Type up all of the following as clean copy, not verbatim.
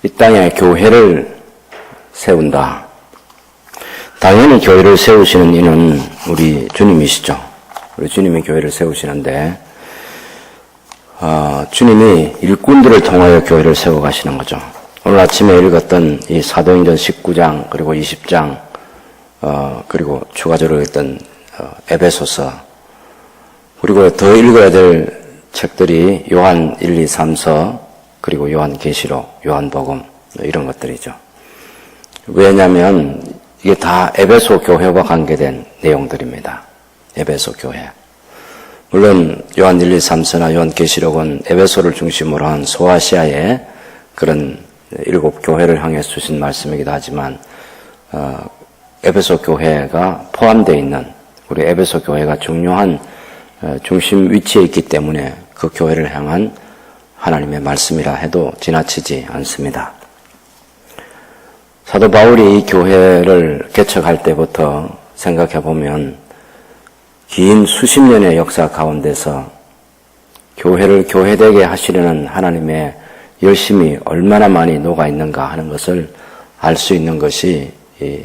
이 땅에 교회를 세운다. 당연히 교회를 세우시는 이는 우리 주님이시죠. 우리 주님이 교회를 세우시는데 주님이 일꾼들을 통하여 교회를 세워가시는 거죠. 오늘 아침에 읽었던 이 사도행전 19장 그리고 20장 그리고 추가적으로 읽었던 에베소서 그리고 더 읽어야 될 책들이 요한 1, 2, 3서 그리고 요한계시록, 요한복음 이런 것들이죠. 왜냐하면 이게 다 에베소 교회와 관계된 내용들입니다. 에베소 교회. 물론 요한 1, 2, 3서나 요한계시록은 에베소를 중심으로 한 소아시아의 그런 7 교회를 향해 주신 말씀이기도 하지만 에베소 교회가 포함되어 있는 우리 에베소 교회가 중요한 중심 위치에 있기 때문에 그 교회를 향한 하나님의 말씀이라 해도 지나치지 않습니다. 사도 바울이 이 교회를 개척할 때부터 생각해 보면 긴 수십 년의 역사 가운데서 교회를 교회되게 하시려는 하나님의 열심이 얼마나 많이 녹아 있는가 하는 것을 알 수 있는 것이 이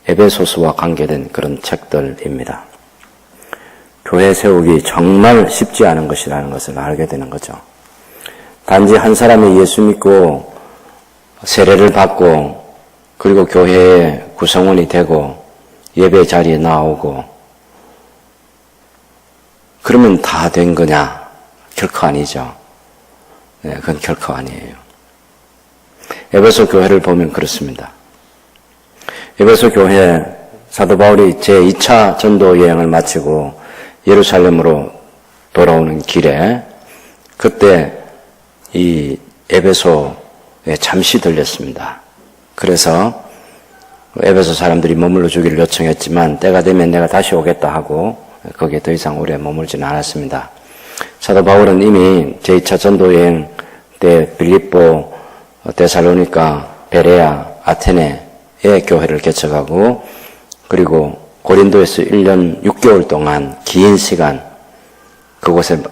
에베소서와 관계된 그런 책들입니다. 교회 세우기 정말 쉽지 않은 것이라는 것을 알게 되는 거죠. 단지 한 사람이 예수 믿고 세례를 받고 그리고 교회의 구성원이 되고 예배 자리에 나오고 그러면 다 된 거냐? 결코 아니죠. 네, 그건 결코 아니에요. 에베소 교회를 보면 그렇습니다. 에베소 교회 사도 바울이 제2차 전도 여행을 마치고 예루살렘으로 돌아오는 길에 그때 이 에베소에 잠시 들렸습니다. 그래서 에베소 사람들이 머물러 주기를 요청했지만 때가 되면 내가 다시 오겠다 하고 거기에 더 이상 오래 머물지는 않았습니다. 사도 바울은 이미 제2차 전도 여행 때 빌립보, 데살로니가, 베레아, 아테네의 교회를 개척하고 그리고 고린도에서 1년 6개월 동안 긴 시간 그곳의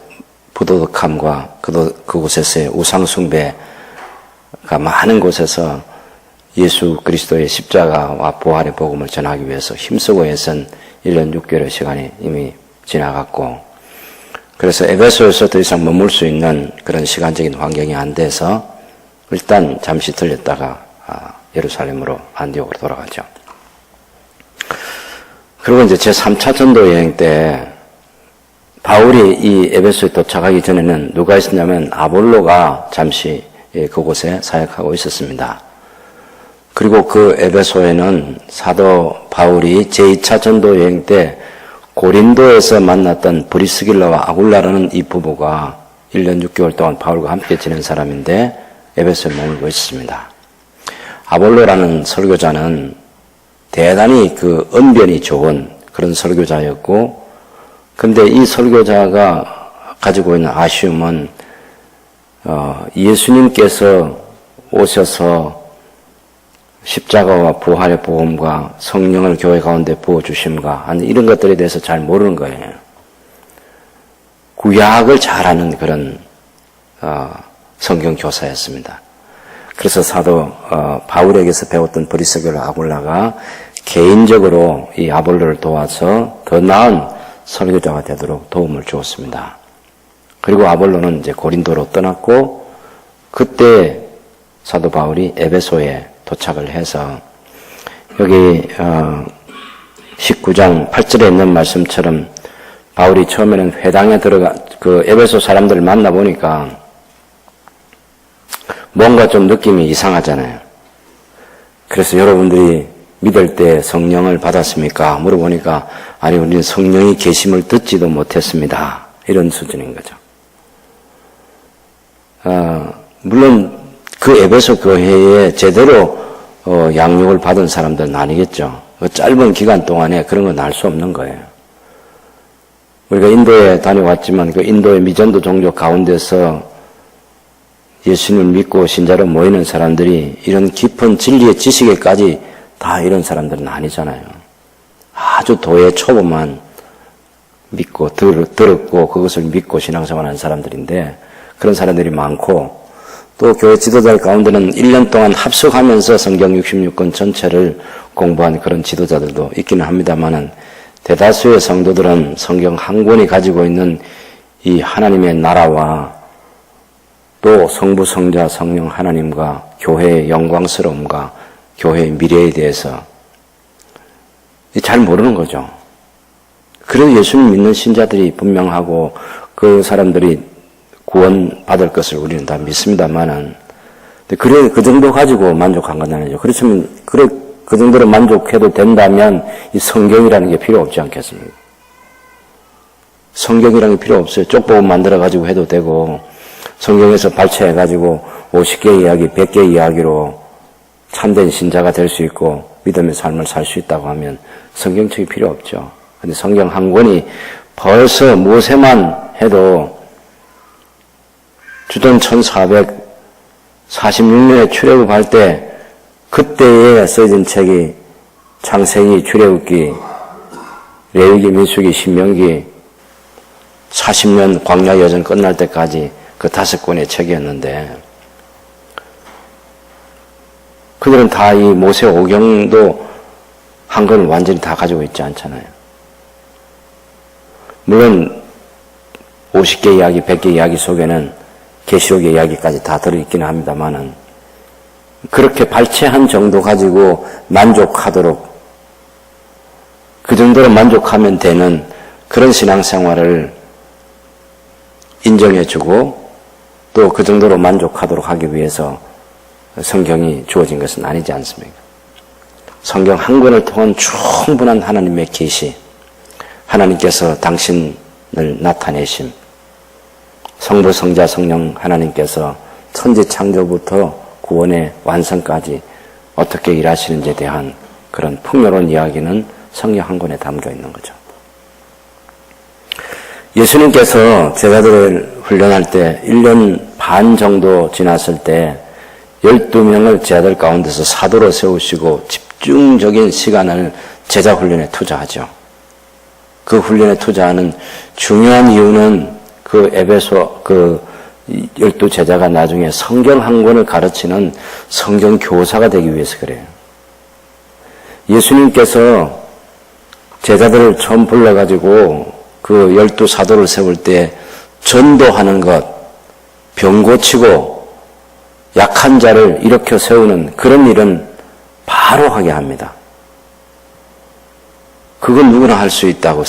부도덕함과 그곳에서의 우상숭배가 많은 곳에서 예수 그리스도의 십자가와 부활의 복음을 전하기 위해서 힘쓰고 애쓴 1년 6개월의 시간이 이미 지나갔고 그래서 에베소에서 더 이상 머물 수 있는 그런 시간적인 환경이 안 돼서 일단 잠시 들렸다가 예루살렘으로 안디옥으로 돌아가죠. 그리고 이제 제3차 전도 여행 때 바울이 이 에베소에 도착하기 전에는 누가 있었냐면 아볼로가 잠시 그곳에 사역하고 있었습니다. 그리고 그 에베소에는 사도 바울이 제2차 전도 여행 때 고린도에서 만났던 브리스길라와 아굴라라는 이 부부가 1년 6개월 동안 바울과 함께 지낸 사람인데 에베소에 머물고 있었습니다. 아볼로라는 설교자는 대단히 그 언변이 좋은 그런 설교자였고 근데 이 설교자가 가지고 있는 아쉬움은 예수님께서 오셔서 십자가와 부활의 복음과 성령을 교회 가운데 부어주심과 하는 이런 것들에 대해서 잘 모르는 거예요. 구약을 잘하는 그런 성경 교사였습니다. 그래서 사도 바울에게서 배웠던 브리스길라 아굴라가 개인적으로 이 아볼로를 도와서 더 나은 설교자가 되도록 도움을 주었습니다. 그리고 아볼로는 이제 고린도로 떠났고 그때 사도 바울이 에베소에 도착을 해서 여기 19장 8절에 있는 말씀처럼 바울이 처음에는 회당에 들어가 그 에베소 사람들을 만나보니까 뭔가 좀 느낌이 이상하잖아요. 그래서 여러분들이 믿을 때 성령을 받았습니까? 물어보니까 아니 우리는 성령이 계심을 듣지도 못했습니다. 이런 수준인 거죠. 물론 그 에베소 교회에 제대로 양육을 받은 사람들은 아니겠죠. 그 짧은 기간 동안에 그런 건 알 수 없는 거예요. 우리가 인도에 다녀왔지만 그 인도의 미전도 종족 가운데서 예수님을 믿고 신자로 모이는 사람들이 이런 깊은 진리의 지식에까지 다 이런 사람들은 아니잖아요. 아주 도의 초보만 믿고 들었고 그것을 믿고 신앙생활하는 사람들인데 그런 사람들이 많고 또 교회 지도자들 가운데는 1년 동안 합숙하면서 성경 66권 전체를 공부한 그런 지도자들도 있기는 합니다만은 대다수의 성도들은 성경 한 권이 가지고 있는 이 하나님의 나라와 또 성부, 성자, 성령 하나님과 교회의 영광스러움과 교회의 미래에 대해서 잘 모르는 거죠. 그래도 예수님 믿는 신자들이 분명하고 그 사람들이 구원받을 것을 우리는 다 믿습니다만은 그래 그 정도 가지고 만족한 건 아니죠. 그렇지만 그 정도로 만족해도 된다면 이 성경이라는 게 필요 없지 않겠습니까? 성경이라는 게 필요 없어요. 쪽보음 만들어 가지고 해도 되고 성경에서 발췌해 가지고 50개 이야기, 100개 이야기로 참된 신자가 될 수 있고 믿음의 삶을 살 수 있다고 하면 성경책이 필요 없죠. 근데 성경 한 권이 벌써 모세만 해도 주전 1446년에 출애굽할 때 그때에 써진 책이 창세기, 출애굽기, 레위기, 민수기, 신명기 40년 광야 여정 끝날 때까지 그 5권의 책이었는데 그들은 다 이 모세 오경도 한 권을 완전히 다 가지고 있지 않잖아요. 물론 50개 이야기, 100개 이야기 속에는 계시록의 이야기까지 다 들어있기는 합니다만은 그렇게 발췌한 정도 가지고 만족하도록 그 정도로 만족하면 되는 그런 신앙생활을 인정해주고 또 그 정도로 만족하도록 하기 위해서 성경이 주어진 것은 아니지 않습니까? 성경 한 권을 통한 충분한 하나님의 계시, 하나님께서 당신을 나타내심, 성부, 성자, 성령 하나님께서 천지 창조부터 구원의 완성까지 어떻게 일하시는지에 대한 그런 풍요로운 이야기는 성경 한 권에 담겨 있는 거죠. 예수님께서 제자들을 훈련할 때 1년 반 정도 지났을 때 12명을 제자들 가운데서 사도로 세우시고 집중적인 시간을 제자 훈련에 투자하죠. 그 훈련에 투자하는 중요한 이유는 그 에베소 12제자가 나중에 성경 한 권을 가르치는 성경 교사가 되기 위해서 그래요. 예수님께서 제자들을 처음 불러가지고 그 12사도를 세울 때 전도하는 것, 병 고치고 약한 자를 일으켜 세우는 그런 일은 바로 하게 합니다. 그건 누구나 할 수 있다고.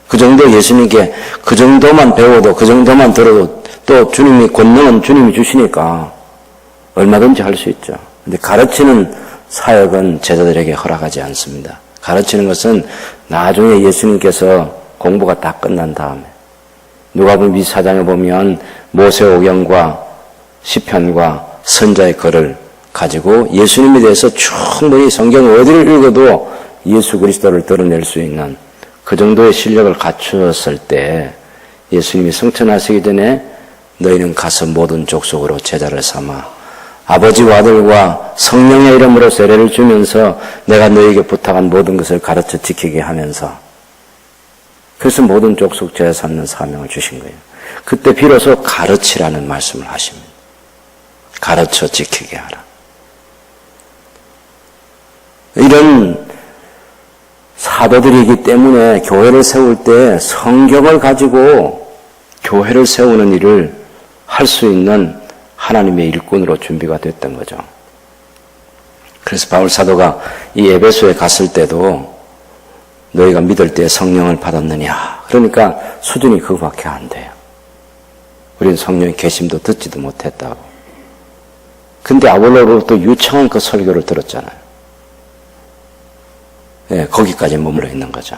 그 정도 예수님께 그 정도만 배워도 그 정도만 들어도 또 주님이 권능은 주님이 주시니까 얼마든지 할 수 있죠. 근데 가르치는 사역은 제자들에게 허락하지 않습니다. 가르치는 것은 나중에 예수님께서 공부가 다 끝난 다음에 누가복음 24장에 보면 모세오경과 시편과 선자의 글을 가지고 예수님에 대해서 충분히 성경 어디를 읽어도 예수 그리스도를 드러낼 수 있는 그 정도의 실력을 갖추었을 때 예수님이 성천하시기 전에 너희는 가서 모든 족속으로 제자를 삼아 아버지와 아들과 성령의 이름으로 세례를 주면서 내가 너희에게 부탁한 모든 것을 가르쳐 지키게 하면서 그래서 모든 족속 제자 삼는 사명을 주신 거예요. 그때 비로소 가르치라는 말씀을 하십니다. 가르쳐 지키게 하라. 이런 사도들이기 때문에 교회를 세울 때 성경을 가지고 교회를 세우는 일을 할 수 있는 하나님의 일꾼으로 준비가 됐던 거죠. 그래서 바울 사도가 이 에베소에 갔을 때도 너희가 믿을 때 성령을 받았느냐. 그러니까 수준이 그거밖에 안 돼요. 우리는 성령의 계심도 듣지도 못했다고. 근데 아볼로로부터 유창한 그 설교를 들었잖아요. 네, 거기까지 머물러 있는 거죠.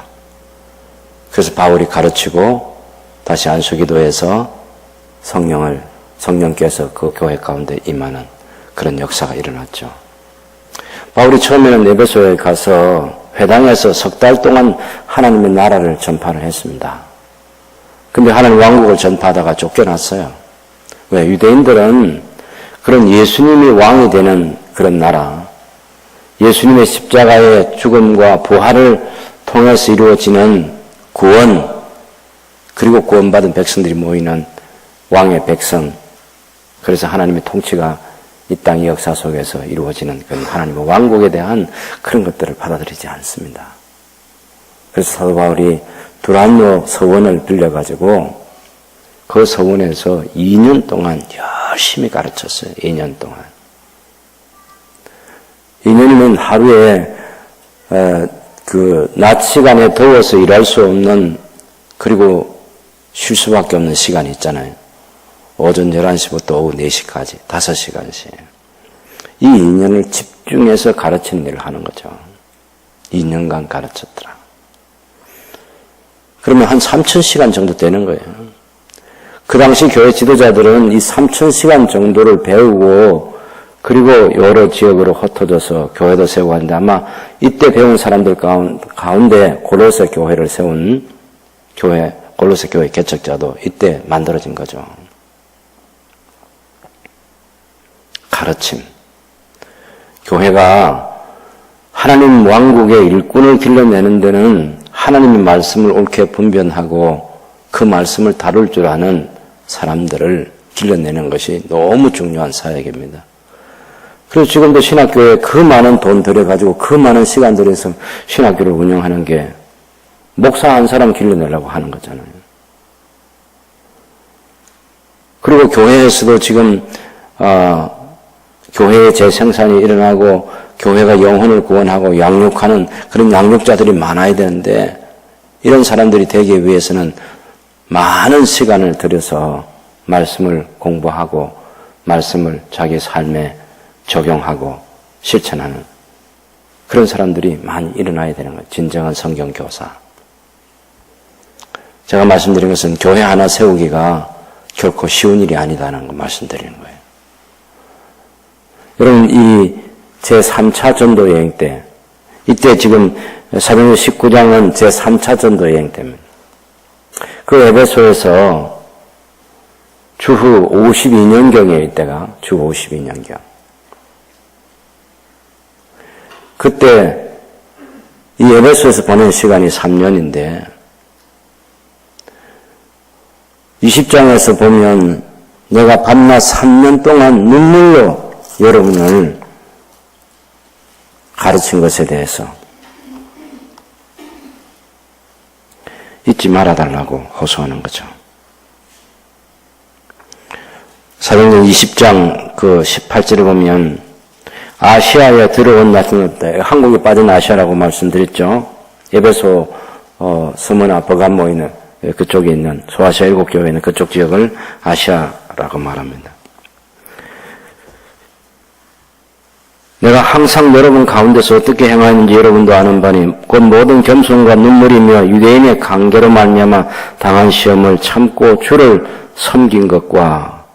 그래서 바울이 가르치고 다시 안수기도해서 성령께서 그 교회 가운데 임하는 그런 역사가 일어났죠. 바울이 처음에는 에베소에 가서 회당에서 3달 동안 하나님의 나라를 전파를 했습니다. 근데 하나님 왕국을 전파하다가 쫓겨났어요. 왜? 유대인들은 그런 예수님이 왕이 되는 그런 나라, 예수님의 십자가의 죽음과 부활을 통해서 이루어지는 구원, 그리고 구원받은 백성들이 모이는 왕의 백성, 그래서 하나님의 통치가 이 땅의 역사 속에서 이루어지는 그런 하나님의 왕국에 대한 그런 것들을 받아들이지 않습니다. 그래서 사도 바울이 두란노 서원을 빌려가지고 그 서원에서 2년 동안 열심히 가르쳤어요. 2년 동안. 2년이면 하루에 낮 시간에 더워서 일할 수 없는, 그리고 쉴 수밖에 없는 시간이 있잖아요. 오전 11시부터 오후 4시까지 5시간씩. 이 2년을 집중해서 가르치는 일을 하는 거죠. 2년간 가르쳤더라. 그러면 한 3,000시간 정도 되는 거예요. 그 당시 교회 지도자들은 이 3,000시간 정도를 배우고 그리고 여러 지역으로 흩어져서 교회도 세우고 하는데, 아마 이때 배운 사람들 가운데 골로새 교회를 세운 골로새 교회 개척자도 이때 만들어진 거죠. 가르침. 교회가 하나님 왕국의 일꾼을 길러내는 데는 하나님의 말씀을 옳게 분별하고 그 말씀을 다룰 줄 아는 사람들을 길러내는 것이 너무 중요한 사역입니다. 그래서 지금도 신학교에 그 많은 돈 들여가지고 그 많은 시간 들여서 신학교를 운영하는 게 목사 한 사람 길러내려고 하는 거잖아요. 그리고 교회에서도 지금 교회의 재생산이 일어나고 교회가 영혼을 구원하고 양육하는 그런 양육자들이 많아야 되는데, 이런 사람들이 되기 위해서는 많은 시간을 들여서 말씀을 공부하고 말씀을 자기 삶에 적용하고 실천하는 그런 사람들이 많이 일어나야 되는 거예요. 진정한 성경교사. 제가 말씀드린 것은 교회 하나 세우기가 결코 쉬운 일이 아니다라는 거 말씀드리는 거예요. 여러분, 이 제3차 전도 여행 때, 이때 지금 사도행전 19장은 제3차 전도 여행 때입니다. 그 에베소에서 주후 52년경에 이때가 주후 52년경. 그때 이 에베소에서 보낸 시간이 3년인데 20장에서 보면 내가 밤낮 3년 동안 눈물로 여러분을 가르친 것에 대해서 잊지 말아달라고 호소하는 거죠. 사도행전 20장 그 18절에 보면 아시아에 들어온 나타는 없다. 한국에 빠진 아시아라고 말씀드렸죠. 에베소, 스무나 버가모 있는 그쪽에 있는 소아시아 7교회에 있는 그쪽 지역을 아시아라고 말합니다. 내가 항상 여러분 가운데서 어떻게 행하는지 여러분도 아는 바니 곧 모든 겸손과 눈물이며 유대인의 강계로 말미암아 당한 시험을 참고 주를 섬긴 것과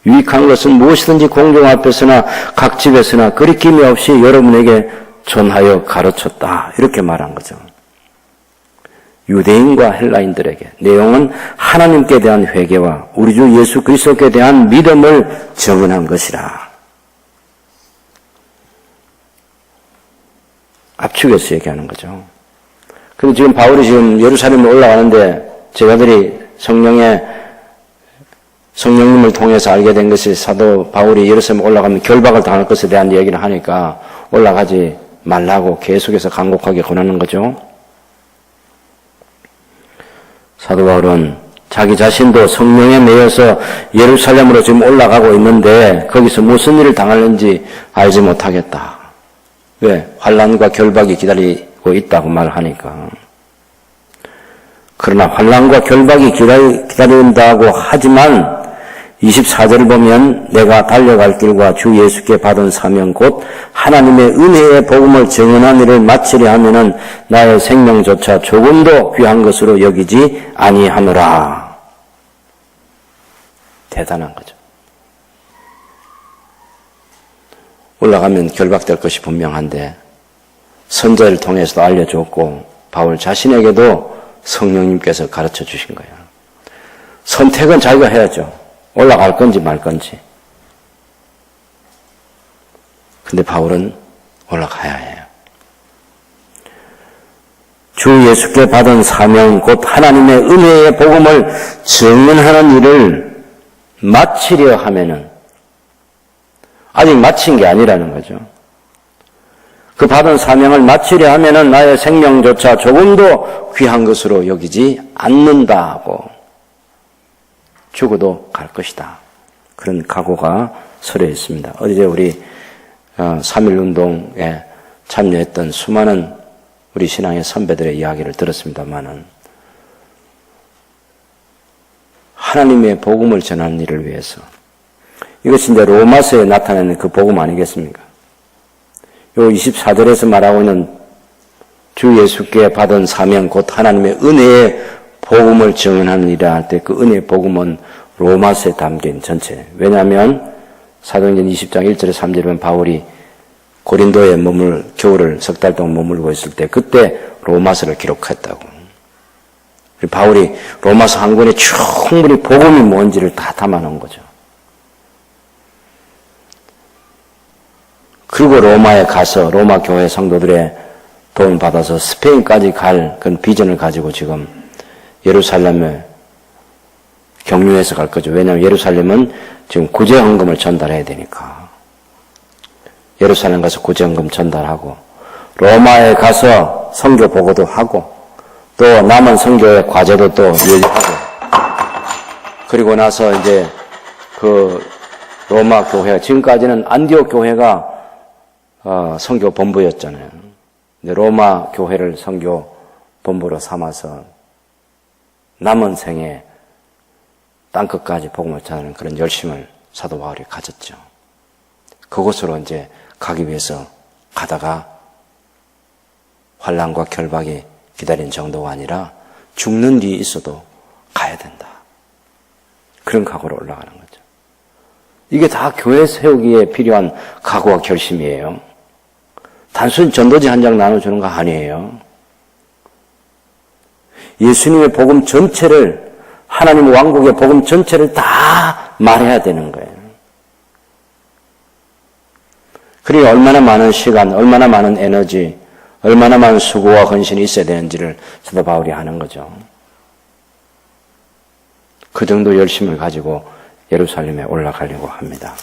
유익한 것은 무엇이든지 공중 앞에서나 각 집에서나 거리낌이 없이 여러분에게 전하여 가르쳤다. 이렇게 말한 거죠. 유대인과 헬라인들에게 내용은 하나님께 대한 회개와 우리 주 예수 그리스도께 대한 믿음을 증언한 것이라. 압축해서 얘기하는 거죠. 그리고 지금 바울이 지금 예루살렘에 올라가는데 제자들이 성령님을 통해서 알게 된 것이 사도 바울이 예루살렘에 올라가면 결박을 당할 것에 대한 얘기를 하니까 올라가지 말라고 계속해서 간곡하게 권하는 거죠. 사도 바울은 자기 자신도 성령에 매여서 예루살렘으로 지금 올라가고 있는데 거기서 무슨 일을 당하는지 알지 못하겠다. 왜? 환난과 결박이 기다리고 있다고 말하니까. 그러나 환난과 결박이 기다린다고 하지만 24절을 보면 내가 달려갈 길과 주 예수께 받은 사명 곧 하나님의 은혜의 복음을 증언한 일을 마치려 하면은 나의 생명조차 조금도 귀한 것으로 여기지 아니하노라. 대단한 거죠. 올라가면 결박될 것이 분명한데 선자를 통해서도 알려줬고 바울 자신에게도 성령님께서 가르쳐 주신 거예요. 선택은 자기가 해야죠. 올라갈 건지 말 건지. 근데 바울은 올라가야 해요. 주 예수께 받은 사명 곧 하나님의 은혜의 복음을 증언하는 일을 마치려 하면은 아직 마친 게 아니라는 거죠. 그 받은 사명을 마치려 하면은 나의 생명조차 조금도 귀한 것으로 여기지 않는다고, 죽어도 갈 것이다. 그런 각오가 서려 있습니다. 어제 우리 3.1운동에 참여했던 수많은 우리 신앙의 선배들의 이야기를 들었습니다마는 하나님의 복음을 전하는 일을 위해서, 이것이 이제 로마서에 나타나는 그 복음 아니겠습니까? 요 24절에서 말하고 있는 주 예수께 받은 사명, 곧 하나님의 은혜의 복음을 증언하는 일이라 할 때 그 은혜의 복음은 로마서에 담긴 전체. 왜냐하면 사도행전 20장 1절에 3절에 보면 바울이 고린도에 겨울을 석 달 동안 머물고 있을 때 그때 로마서를 기록했다고. 바울이 로마서 한 권에 충분히 복음이 뭔지를 다 담아놓은 거죠. 그리고 로마에 가서 로마 교회 성도들의 도움을 받아서 스페인까지 갈 그런 비전을 가지고 지금 예루살렘에 경유해서 갈 거죠. 왜냐하면 예루살렘은 지금 구제헌금을 전달해야 되니까. 예루살렘 가서 구제헌금 전달하고 로마에 가서 선교 보고도 하고 또 남은 선교의 과제도 또 얘기하고, 그리고 나서 이제 그 로마 교회, 지금까지는 안디옥 교회가 선교 본부였잖아요. 근데 로마 교회를 선교 본부로 삼아서 남은 생에 땅끝까지 복음을 전하는 그런 열심을 사도 바울이 가졌죠. 그곳으로 이제 가기 위해서 가다가 환난과 결박이 기다린 정도가 아니라 죽는 뒤에 있어도 가야 된다. 그런 각오로 올라가는 거죠. 이게 다 교회 세우기에 필요한 각오와 결심이에요. 단순히 전도지 한 장 나눠주는 거 아니에요. 예수님의 복음 전체를, 하나님 왕국의 복음 전체를 다 말해야 되는 거예요. 그리고 얼마나 많은 시간, 얼마나 많은 에너지, 얼마나 많은 수고와 헌신이 있어야 되는지를 사도 바울이 하는 거죠. 그 정도 열심을 가지고 예루살렘에 올라가려고 합니다.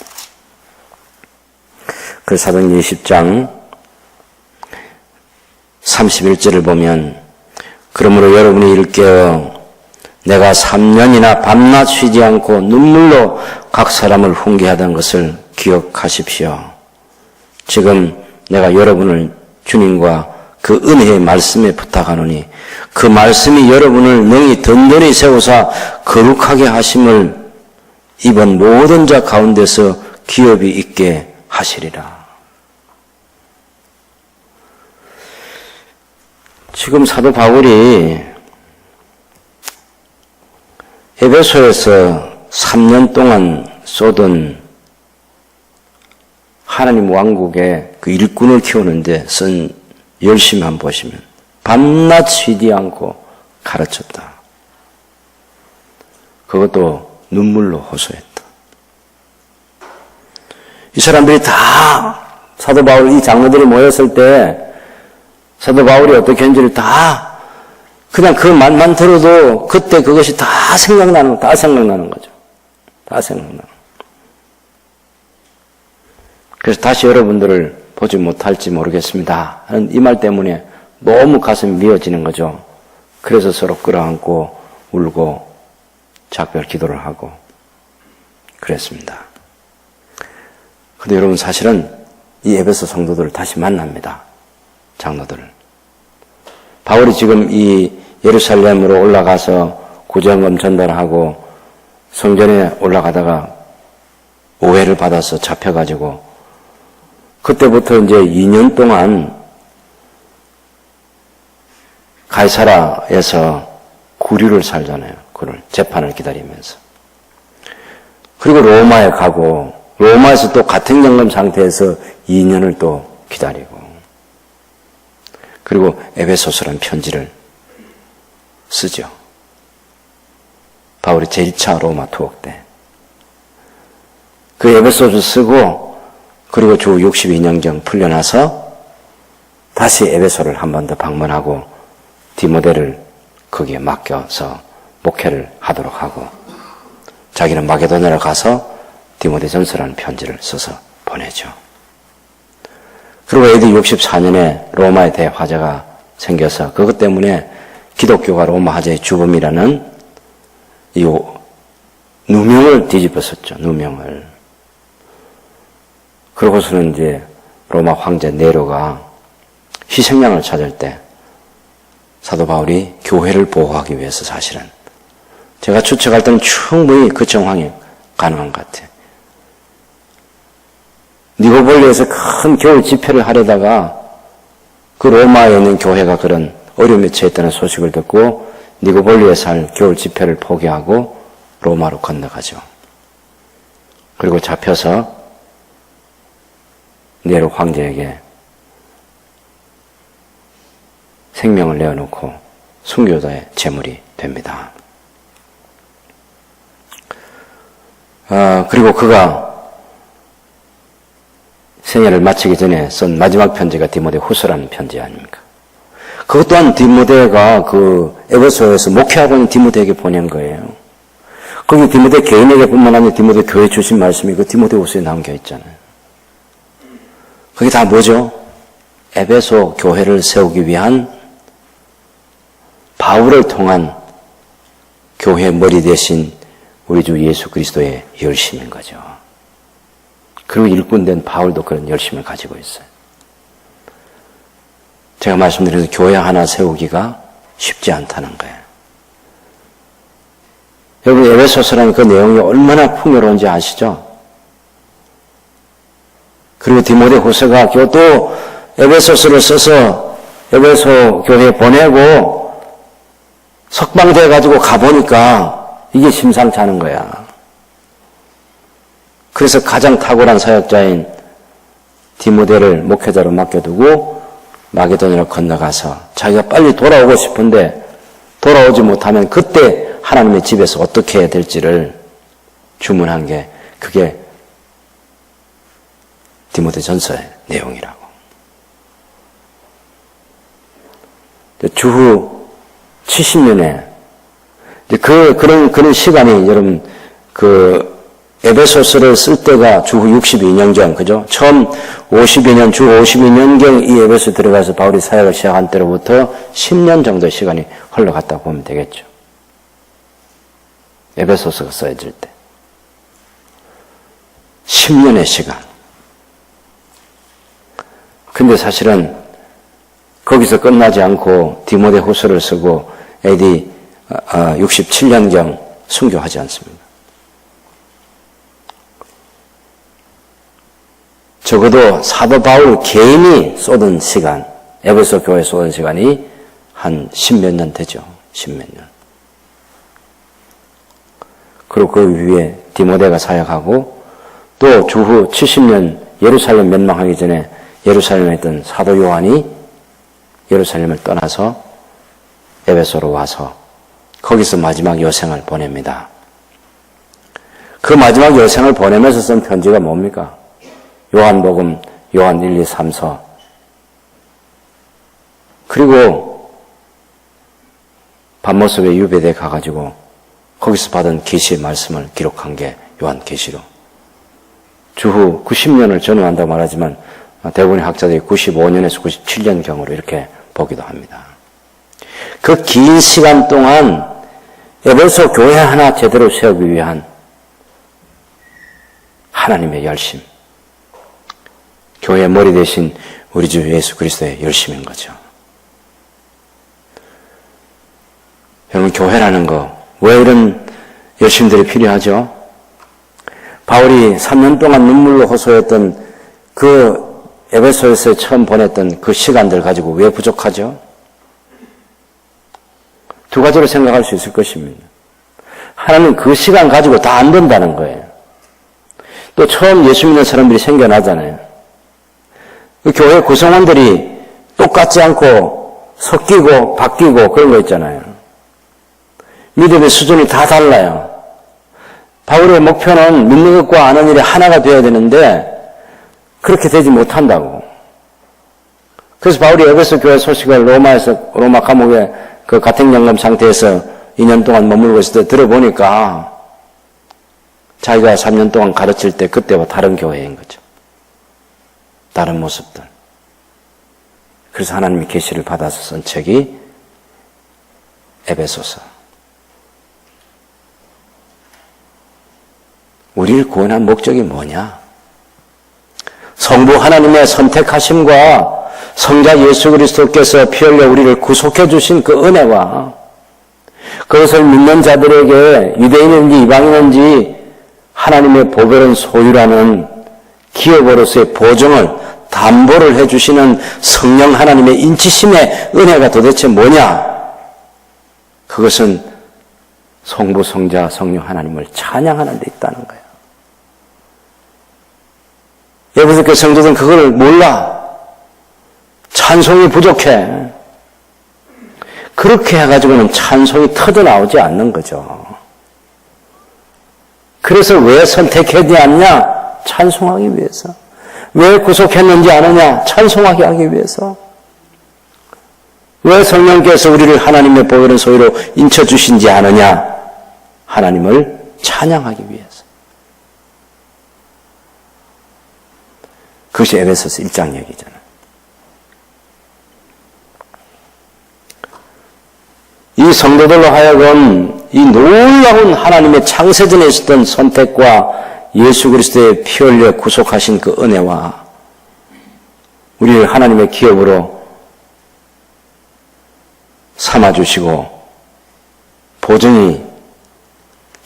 그 사도행전 20장 31절을 보면, 그러므로 여러분이 일깨어 내가 3년이나 밤낮 쉬지 않고 눈물로 각 사람을 훈계하던 것을 기억하십시오. 지금 내가 여러분을 주님과 그 은혜의 말씀에 부탁하노니 그 말씀이 여러분을 능히 든든히 세우사 거룩하게 하심을 이번 모든 자 가운데서 기업이 있게 하시리라. 지금 사도 바울이 에베소에서 3년 동안 쏟은 하나님 왕국의 그 일꾼을 키우는데 쓴 열심만 보시면 밤낮 쉬지 않고 가르쳤다. 그것도 눈물로 호소했다. 이 사람들이 다 사도 바울, 이 장로들이 모였을 때 사도 바울이 어떻게 했는지를 다 그냥 그 말만 들어도 그때 그것이 다 생각나는 거죠. 다 생각나는. 그래서 다시 여러분들을 보지 못할지 모르겠습니다 하는 이 말 때문에 너무 가슴이 미어지는 거죠. 그래서 서로 끌어안고 울고 작별 기도를 하고 그랬습니다. 그런데 여러분, 사실은 이 에베소 성도들을 다시 만납니다. 장로들을. 바울이 지금 이 예루살렘으로 올라가서 구제헌금 전달하고 성전에 올라가다가 오해를 받아서 잡혀가지고 그때부터 이제 2년 동안 가이사라에서 구류를 살잖아요. 그를 재판을 기다리면서. 그리고 로마에 가고 로마에서 또 같은 경험 상태에서 2년을 또 기다리고, 그리고 에베소서라는 편지를 쓰죠. 바울이 제1차 로마 투옥 때 그 에베소서 쓰고, 그리고 주 62년경 풀려나서 다시 에베소를 한 번 더 방문하고 디모데를 거기에 맡겨서 목회를 하도록 하고, 자기는 마게도냐로 가서 디모데전서라는 편지를 써서 보내죠. 그리고 AD 64년에 로마에 대화재가 생겨서 그것 때문에 기독교가 로마 화재의 주범이라는 이 누명을 뒤집었었죠. 누명을. 그러고서는 이제 로마 황제 네로가 희생양을 찾을 때 사도 바울이 교회를 보호하기 위해서 사실은 제가 추측할 때는 충분히 그 정황이 가능한 것 같아요. 니고볼리에서 큰 겨울 집회를 하려다가 그 로마에 있는 교회가 그런 어려움에 처했다는 소식을 듣고 니고볼리에서 할 겨울 집회를 포기하고 로마로 건너가죠. 그리고 잡혀서 네로 황제에게 생명을 내어놓고 순교자의 제물이 됩니다. 그리고 그가 생애를 마치기 전에 쓴 마지막 편지가 디모데 후서라는 편지 아닙니까? 그것 또한 디모데가 그 에베소에서 목회하고 있는 디모데에게 보낸 거예요. 거기 디모데 개인에게 뿐만 아니라 디모데 교회 주신 말씀이 그 디모데 후서에 남겨 있잖아요. 그게 다 뭐죠? 에베소 교회를 세우기 위한 바울을 통한 교회의 머리 대신 우리 주 예수 그리스도의 열심인 거죠. 그리고 일꾼된 바울도 그런 열심을 가지고 있어요. 제가 말씀드린 교회 하나 세우기가 쉽지 않다는 거예요. 여러분 에베소서라는 그 내용이 얼마나 풍요로운지 아시죠? 그리고 디모데 후서가 또 에베소서를 써서 에베소 교회에 보내고 석방돼 가지고 가보니까 이게 심상치 않은 거야. 그래서 가장 탁월한 사역자인 디모데를 목회자로 맡겨두고 마게도냐로 건너가서 자기가 빨리 돌아오고 싶은데 돌아오지 못하면 그때 하나님의 집에서 어떻게 해야 될지를 주문한 게 그게 디모데전서의 내용이라고. 주후 70년에 그런 시간이 여러분 에베소서를 쓸 때가 주후 62년 전, 그죠? 처음 52년, 주 52년경 이 에베소에 들어가서 바울이 사역을 시작한 때로부터 10년 정도 시간이 흘러갔다고 보면 되겠죠. 에베소서가 써질 때. 10년의 시간. 근데 사실은 거기서 끝나지 않고 디모데 후서를 쓰고 AD 67년경 순교하지 않습니다. 적어도 사도 바울 개인이 쏟은 시간, 에베소 교회에 쏟은 시간이 한 10몇 년 되죠. 10몇 년. 그리고 그 위에 디모데가 사역하고 또 주후 70년 예루살렘 멸망하기 전에 예루살렘에 있던 사도 요한이 예루살렘을 떠나서 에베소로 와서 거기서 마지막 여생을 보냅니다. 그 마지막 여생을 보내면서 쓴 편지가 뭡니까? 요한복음, 요한 1, 2, 3서. 그리고 밤모습에 유배대 가가지고 거기서 받은 계시의 말씀을 기록한 게 요한계시록. 주후 90년을 전후한다고 말하지만 대부분의 학자들이 95년에서 97년경으로 이렇게 보기도 합니다. 그 긴 시간 동안 에베소 교회 하나 제대로 세우기 위한 하나님의 열심, 교회의 머리 대신 우리 주 예수 그리스도의 열심인 거죠. 여러분, 교회라는 거, 왜 이런 열심들이 필요하죠? 바울이 3년 동안 눈물로 호소했던 그 에베소에서 처음 보냈던 그 시간들 가지고 왜 부족하죠? 두 가지로 생각할 수 있을 것입니다. 하나는 그 시간 가지고 다 안 된다는 거예요. 또 처음 예수 믿는 사람들이 생겨나잖아요. 그 교회 구성원들이 똑같지 않고 섞이고 바뀌고 그런 거 있잖아요. 믿음의 수준이 다 달라요. 바울의 목표는 믿는 것과 아는 일이 하나가 되어야 되는데 그렇게 되지 못한다고. 그래서 바울이 에베소 교회 소식을 로마 감옥에 그 가택연금 상태에서 2년 동안 머물고 있을 때 들어보니까 자기가 3년 동안 가르칠 때 그때와 다른 교회인 거죠. 다른 모습들. 그래서 하나님의 계시를 받아서 쓴 책이 에베소서. 우리를 구원한 목적이 뭐냐? 성부 하나님의 선택하심과 성자 예수 그리스도께서 피 흘려 우리를 구속해 주신 그 은혜와 그것을 믿는 자들에게 유대인인지 이방인인지 하나님의 복을 소유라는 기업으로서의 보증을 담보를 해주시는 성령 하나님의 인치심의 은혜가 도대체 뭐냐? 그것은 성부, 성자, 성령 하나님을 찬양하는 데 있다는 거예요. 에베소 성도들은 그걸 몰라. 찬송이 부족해. 그렇게 해가지고는 찬송이 터져나오지 않는 거죠. 그래서 왜 선택하지 않냐? 찬송하기 위해서. 왜 구속했는지 아느냐? 찬송하게 하기 위해서. 왜 성령께서 우리를 하나님의 복을 소유로 인쳐주신지 아느냐? 하나님을 찬양하기 위해서. 그것이 에베소서 1장 얘기잖아요. 이 성도들로 하여금 이 놀라운 하나님의 창세전에 있었던 선택과 예수 그리스도의 피 흘려 구속하신 그 은혜와 우리를 하나님의 기업으로 삼아주시고 보증이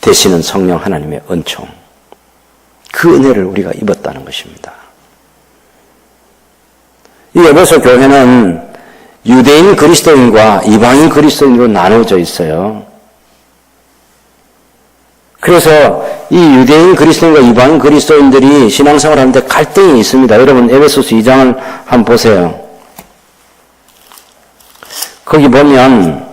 되시는 성령 하나님의 은총, 그 은혜를 우리가 입었다는 것입니다. 이 에베소 교회는 유대인 그리스도인과 이방인 그리스도인으로 나누어져 있어요. 그래서 이 유대인 그리스도인과 이방인 그리스도인들이 신앙생활을 하는데 갈등이 있습니다. 여러분 에베소서 2장을 한번 보세요. 거기 보면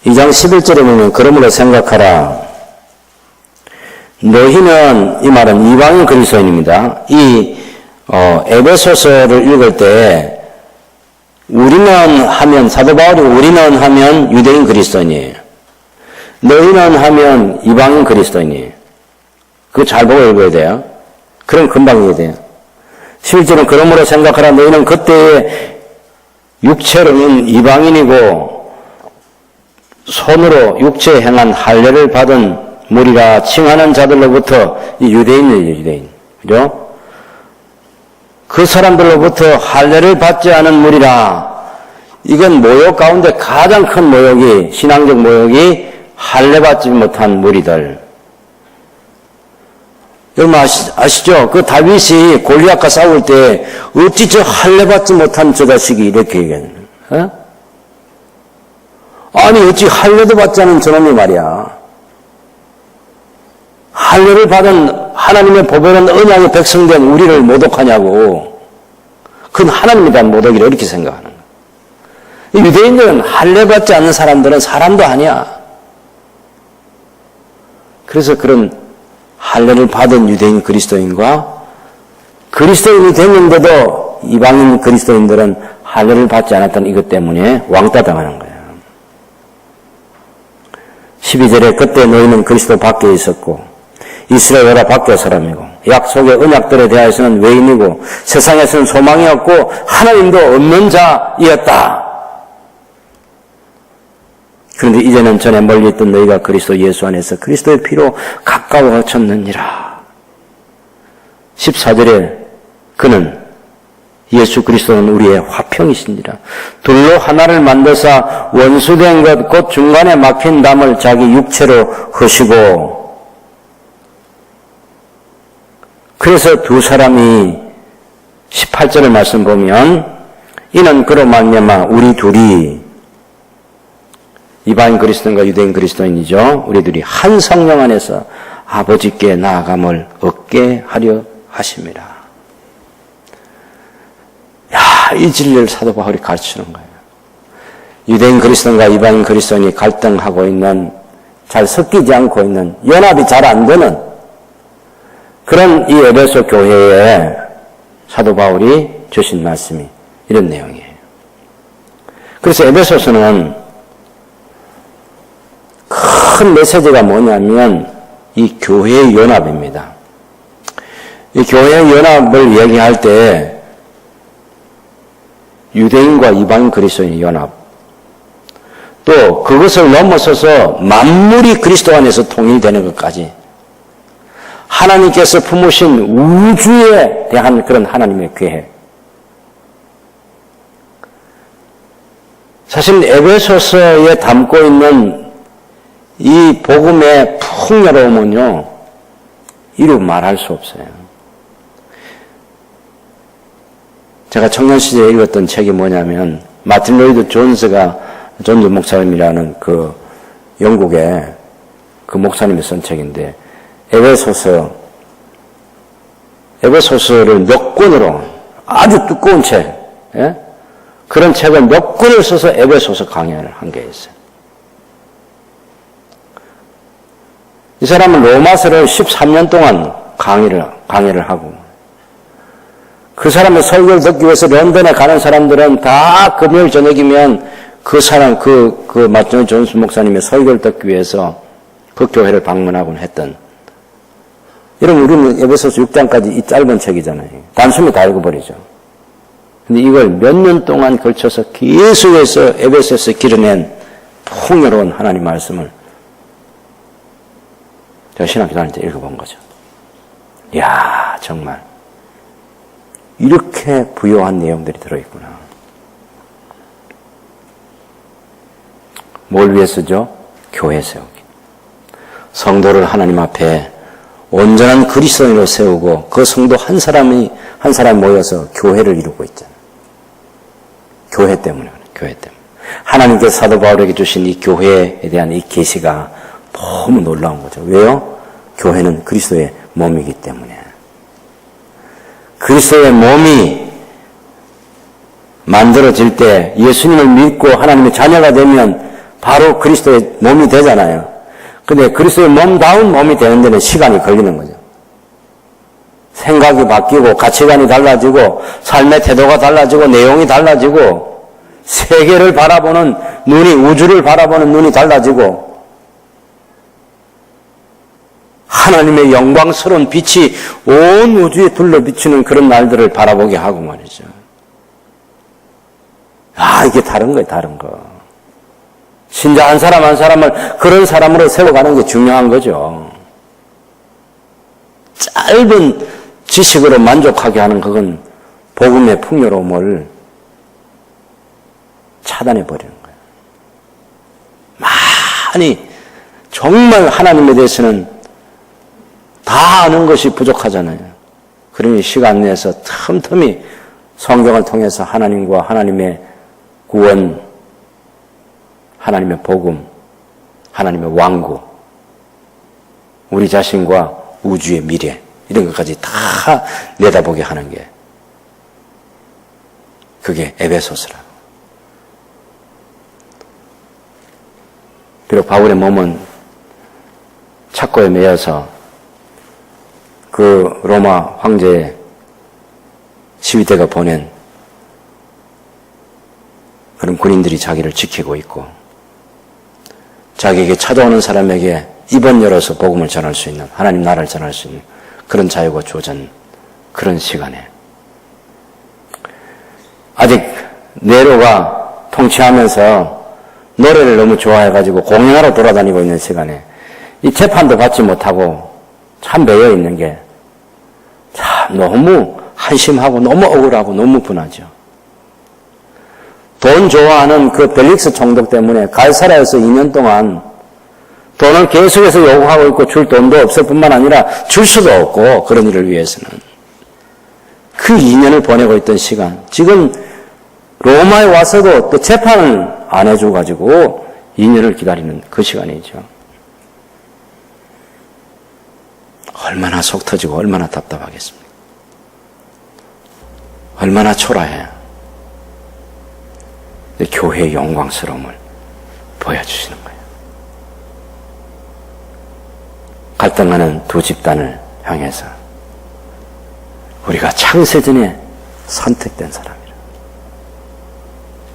이 장 11절에 보면 그러므로 생각하라. 너희는, 이 말은 이방인 그리스도인입니다. 이 에베소서를 읽을 때 우리는 하면, 사도 바울이 우리는 하면 유대인 그리스도인이에요. 너희는 하면 이방인 그리스도인이에요. 그거 잘 보고 읽어야 돼요. 그럼 금방 이해돼요. 돼요. 11절은 그러므로 생각하라. 너희는 그때의 육체로는 이방인이고 손으로 육체에 행한 할례를 받은 무리라 칭하는 자들로부터, 이 유대인이에요, 유대인. 그죠? 그 사람들로부터 할례를 받지 않은 무리라. 이건 모욕 가운데 가장 큰 모욕이, 신앙적 모욕이 할례 받지 못한 무리들. 여러분 아시죠? 그 다윗이 골리앗과 싸울 때 어찌 저 할례 받지 못한 저 자식이 이렇게 얘기하는 거예요? 아니 어찌 할례도 받지 않은 저놈이 말이야. 할례를 받은 하나님의 보배로운 언약의 백성된 우리를 모독하냐고. 그건 하나님에 대한 모독이라 이렇게 생각하는 거예요. 유대인들은 할례 받지 않는 사람들은 사람도 아니야. 그래서 그런 할례를 받은 유대인 그리스도인과 그리스도인이 됐는데도 이방인 그리스도인들은 할례를 받지 않았던 이것 때문에 왕따 당하는 거예요. 12절에 그때 너희는 그리스도 밖에 있었고 이스라엘 나라 밖의 사람이고 약속의 언약들에 대하여서는 외인이고 세상에서는 소망이 없고 하나님도 없는 자이었다. 그런데 이제는 전에 멀리 있던 너희가 그리스도 예수 안에서 그리스도의 피로 가까워졌느니라. 14절에 그는 예수 그리스도는 우리의 화평이시니라. 둘로 하나를 만드사 원수된 것 곧 중간에 막힌 담을 자기 육체로 허시고. 그래서 두 사람이 18절의 말씀 보면 이는 그로 말미암아 우리 둘이 이방인 그리스도인과 유대인 그리스도인이죠. 우리 둘이 한 성령 안에서 아버지께 나아감을 얻게 하려 하심이라. 야, 이 진리를 사도 바울이 가르치는 거예요. 유대인 그리스도인과 이방인 그리스도인이 갈등하고 있는, 잘 섞이지 않고 있는, 연합이 잘 안 되는 그런 이 에베소 교회에 사도 바울이 주신 말씀이 이런 내용이에요. 그래서 에베소서는 큰 메시지가 뭐냐면 이 교회의 연합입니다. 이 교회의 연합을 얘기할 때 유대인과 이방인 그리스도인의 연합, 또 그것을 넘어서서 만물이 그리스도 안에서 통일되는 것까지 하나님께서 품으신 우주에 대한 그런 하나님의 계획. 사실 에베소서에 담고 있는 이 복음의 풍요로움은요, 이루 말할 수 없어요. 제가 청년 시절에 읽었던 책이 뭐냐면 마틴 로이드 존즈 목사님이라는 그 영국의 그 목사님이 쓴 책인데 에베소서를 몇 권으로 아주 두꺼운 책, 예? 그런 책을 몇 권을 써서 에베소서 강연을 한 게 있어요. 이 사람은 로마서를 13년 동안 강의를 하고, 그 사람의 설교를 듣기 위해서 런던에 가는 사람들은 다 금요일 저녁이면 마틴 존스 목사님의 설교를 듣기 위해서 그 교회를 방문하곤 했던. 여러분, 우리는 에베소서 6장까지 이 짧은 책이잖아요. 단숨에 다 읽어버리죠. 근데 이걸 몇 년 동안 걸쳐서 계속해서 에베소서에서 길어낸 풍요로운 하나님 말씀을 제가 신학교 다닐 때 읽어본 거죠. 이야, 정말 이렇게 부요한 내용들이 들어있구나. 뭘 위해서죠? 교회 세우기. 성도를 하나님 앞에 온전한 그리스도인으로 세우고 그 성도 한 사람이 모여서 교회를 이루고 있잖아요. 교회 때문에. 하나님께서 사도 바울에게 주신 이 교회에 대한 이 계시가 너무 놀라운 거죠. 왜요? 교회는 그리스도의 몸이기 때문에. 그리스도의 몸이 만들어질 때 예수님을 믿고 하나님의 자녀가 되면 바로 그리스도의 몸이 되잖아요. 근데 그리스도의 몸다운 몸이 되는 데는 시간이 걸리는 거죠. 생각이 바뀌고 가치관이 달라지고 삶의 태도가 달라지고 내용이 달라지고 세계를 바라보는 눈이, 우주를 바라보는 눈이 달라지고 하나님의 영광스러운 빛이 온 우주에 둘러 비치는 그런 날들을 바라보게 하고 말이죠. 이게 다른 거예요, 다른 거. 신자 한 사람 한 사람을 그런 사람으로 세워가는 게 중요한 거죠. 짧은 지식으로 만족하게 하는 그건 복음의 풍요로움을 차단해버리는 거예요. 많이, 정말 하나님에 대해서는 다 아는 것이 부족하잖아요. 그러니 시간 내에서 틈틈이 성경을 통해서 하나님과 하나님의 구원, 하나님의 복음, 하나님의 왕국, 우리 자신과 우주의 미래, 이런 것까지 다 내다보게 하는 게 그게 에베소서라고. 비록 바울의 몸은 착고에 매여서 그 로마 황제의 시위대가 보낸 그런 군인들이 자기를 지키고 있고 자기에게 찾아오는 사람에게 입원 열어서 복음을 전할 수 있는, 하나님 나라를 전할 수 있는 그런 자유가 주어진 그런 시간에 아직 네로가 통치하면서 노래를 너무 좋아해가지고 공연하러 돌아다니고 있는 시간에 이 재판도 받지 못하고 참 매여 있는 게 참 너무 한심하고 너무 억울하고 너무 분하죠. 돈 좋아하는 그 벨릭스 총독 때문에 갈사라에서 2년 동안 돈을 계속해서 요구하고 있고 줄 돈도 없을 뿐만 아니라 줄 수도 없고 그런 일을 위해서는 그 2년을 보내고 있던 시간, 지금 로마에 와서도 또 재판을 안 해줘가지고 2년을 기다리는 그 시간이죠. 얼마나 속 터지고 얼마나 답답하겠습니까? 얼마나 초라해요. 교회의 영광스러움을 보여주시는 거예요. 갈등하는 두 집단을 향해서 우리가 창세전에 선택된 사람이라.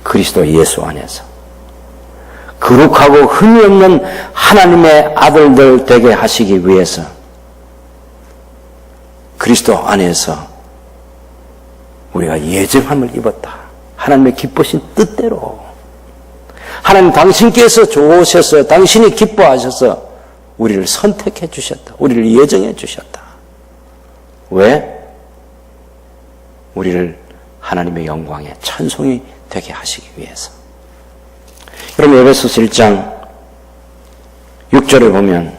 그리스도 예수 안에서 거룩하고 흠이 없는 하나님의 아들들 되게 하시기 위해서 그리스도 안에서 우리가 예정함을 입었다. 하나님의 기쁘신 뜻대로 하나님 당신께서 좋으셔서 당신이 기뻐하셔서 우리를 선택해 주셨다. 우리를 예정해 주셨다. 왜? 우리를 하나님의 영광에 찬송이 되게 하시기 위해서. 여러분 에베소서 1장 6절을 보면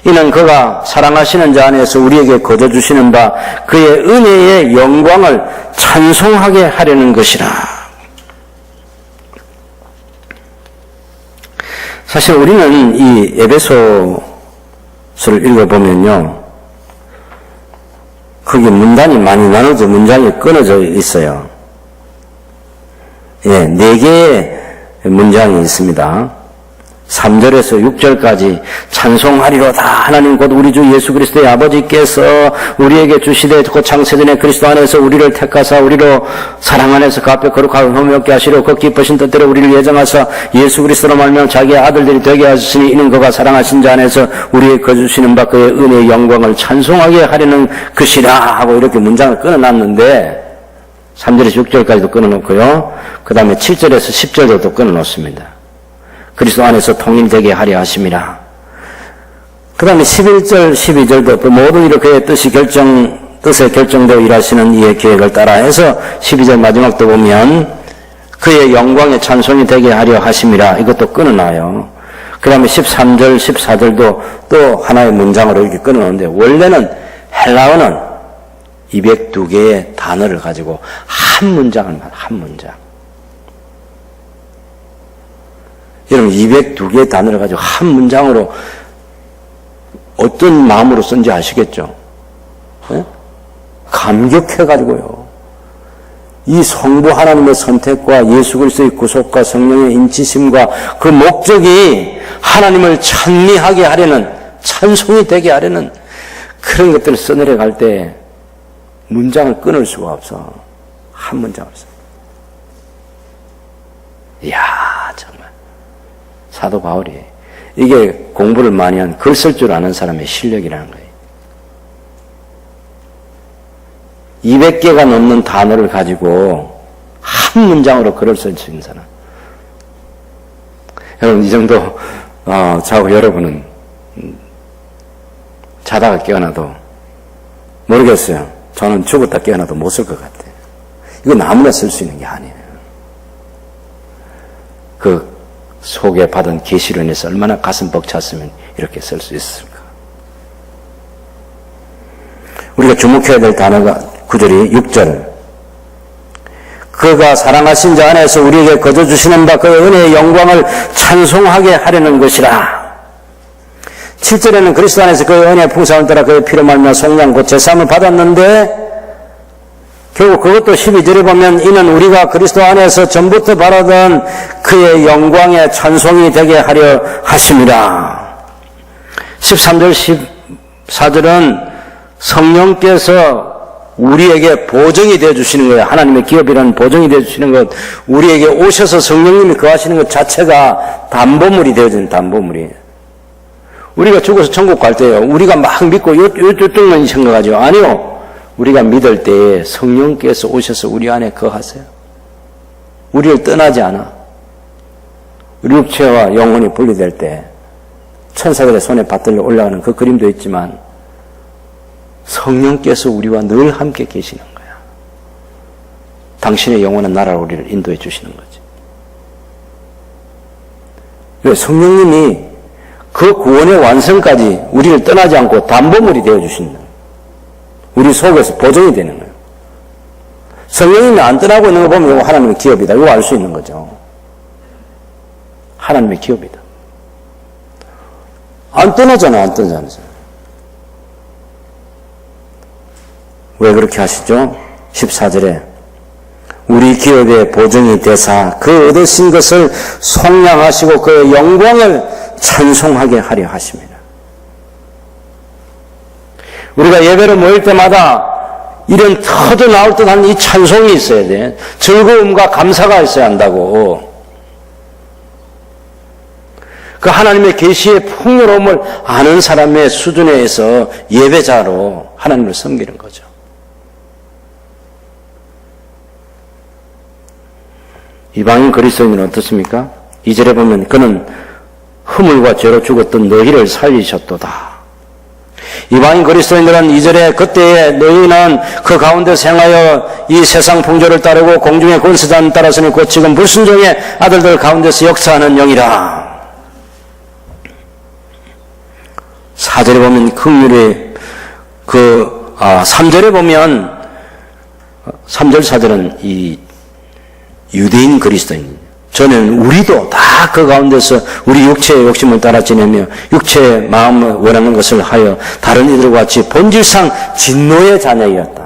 이는 그가 사랑하시는 자 안에서 우리에게 거둬주시는 바 그의 은혜의 영광을 찬송하게 하려는 것이라. 사실 우리는 이 에베소서를 읽어보면요, 거기 문단이 많이 나눠져 문장이 끊어져 있어요. 예, 4개의 문장이 있습니다. 3절에서 6절까지 찬송하리로다. 하나님 곧 우리 주 예수 그리스도의 아버지께서 우리에게 주시되 곧 창세전에 그리스도 안에서 우리를 택하사 우리로 사랑 안에서 그 앞에 거룩하고 흠이 없게 하시려 그 기쁘신 뜻대로 우리를 예정하사 예수 그리스도로 말미암아 자기의 아들들이 되게 하시니 이는 그가 사랑하신 자 안에서 우리에게 거두시는 바 그의 은혜의 영광을 찬송하게 하려는 것이라 하고 이렇게 문장을 끊어놨는데 3절에서 6절까지도 끊어놓고요. 그 다음에 7절에서 10절도 끊어놓습니다. 그리스도 안에서 통일되게 하려 하심이라. 그 다음에 11절, 12절도 그 모든 일을 그의 뜻에 결정되어 일하시는 이의 계획을 따라 해서 12절 마지막도 보면 그의 영광의 찬송이 되게 하려 하심이라. 이것도 끊어놔요. 그 다음에 13절, 14절도 또 하나의 문장으로 이렇게 끊어놓는데 원래는 헬라어는 202개의 단어를 가지고 한 문장. 여러분 202개의 단어를 가지고 한 문장으로 어떤 마음으로 쓴지 아시겠죠? 네? 감격해가지고요. 이 성부 하나님의 선택과 예수 그리스도의 구속과 성령의 인치심과 그 목적이 하나님을 찬미하게 하려는, 찬송이 되게 하려는 그런 것들을 써내려갈 때 문장을 끊을 수가 없어. 한 문장을 써. 이야, 정말. 사도 바울이 이게 공부를 많이 한 글 쓸 줄 아는 사람의 실력이라는 거예요. 200개가 넘는 단어를 가지고 한 문장으로 글을 쓸 수 있는 사람. 여러분 이 정도 자고 여러분은 자다가 깨어나도 모르겠어요. 저는 죽었다 깨어나도 못 쓸 것 같아요. 이건 아무나 쓸 수 있는 게 아니에요. 그 속에 받은 계시로 인해서 얼마나 가슴 벅찼으면 이렇게 쓸 수 있을까. 우리가 주목해야 될 단어가 구절이 6절. 그가 사랑하신 자 안에서 우리에게 거둬주시는 바 그의 은혜의 영광을 찬송하게 하려는 것이라. 7절에는 그리스도 안에서 그의 은혜의 풍성을 따라 그의 피로 말미암아 속량 곧 제사함을 받았는데 결국 그것도 12절에 보면 이는 우리가 그리스도 안에서 전부터 바라던 그의 영광의 찬송이 되게 하려 하심이라. 13절 14절은 성령께서 우리에게 보증이 되어주시는 거예요. 하나님의 기업이라는 보증이 되어주시는 것, 우리에게 오셔서 성령님이 거하시는 것 자체가 담보물이 되어지는 담보물이에요. 우리가 죽어서 천국 갈 때요, 우리가 막 믿고 요쪽만 생각하죠. 아니요. 우리가 믿을 때에 성령께서 오셔서 우리 안에 거하세요. 우리를 떠나지 않아. 육체와 영혼이 분리될 때 천사들의 손에 받들려 올라가는 그 그림도 있지만 성령께서 우리와 늘 함께 계시는 거야. 당신의 영원한 나라로 우리를 인도해 주시는 거지. 왜? 성령님이 그 구원의 완성까지 우리를 떠나지 않고 담보물이 되어 주신다. 우리 속에서 보존이 되는 거예요. 성령님이 안 떠나고 있는 거 보면 이거 하나님의 기업이다. 이거 알 수 있는 거죠. 하나님의 기업이다. 안 떠나잖아, 안 떠나잖아. 왜 그렇게 하시죠? 14절에 우리 기업의 보증이 되사 그 얻으신 것을 속량하시고 그의 영광을 찬송하게 하려 하십니다. 우리가 예배를 모일 때마다 이런 터져 나올 듯한 이 찬송이 있어야 돼. 즐거움과 감사가 있어야 한다고. 그 하나님의 계시의 풍요로움을 아는 사람의 수준에서 예배자로 하나님을 섬기는 거죠. 이방인 그리스도인은 어떻습니까? 2절에 보면 그는 허물과 죄로 죽었던 너희를 살리셨도다. 이방인 그리스도인들은 2절에 그때에 너희는 그 가운데 생하여 이 세상 풍조를 따르고 공중의 권세자는 따라서는 곧 지금 불순종의 아들들 가운데서 역사하는 영이라. 4절에 보면 긍휼의 3절에 보면 3절 4절은 이 유대인 그리스도인, 저는 우리도 다 그 가운데서 우리 육체의 욕심을 따라 지내며 육체의 마음을 원하는 것을 하여 다른 이들과 같이 본질상 진노의 자녀였다.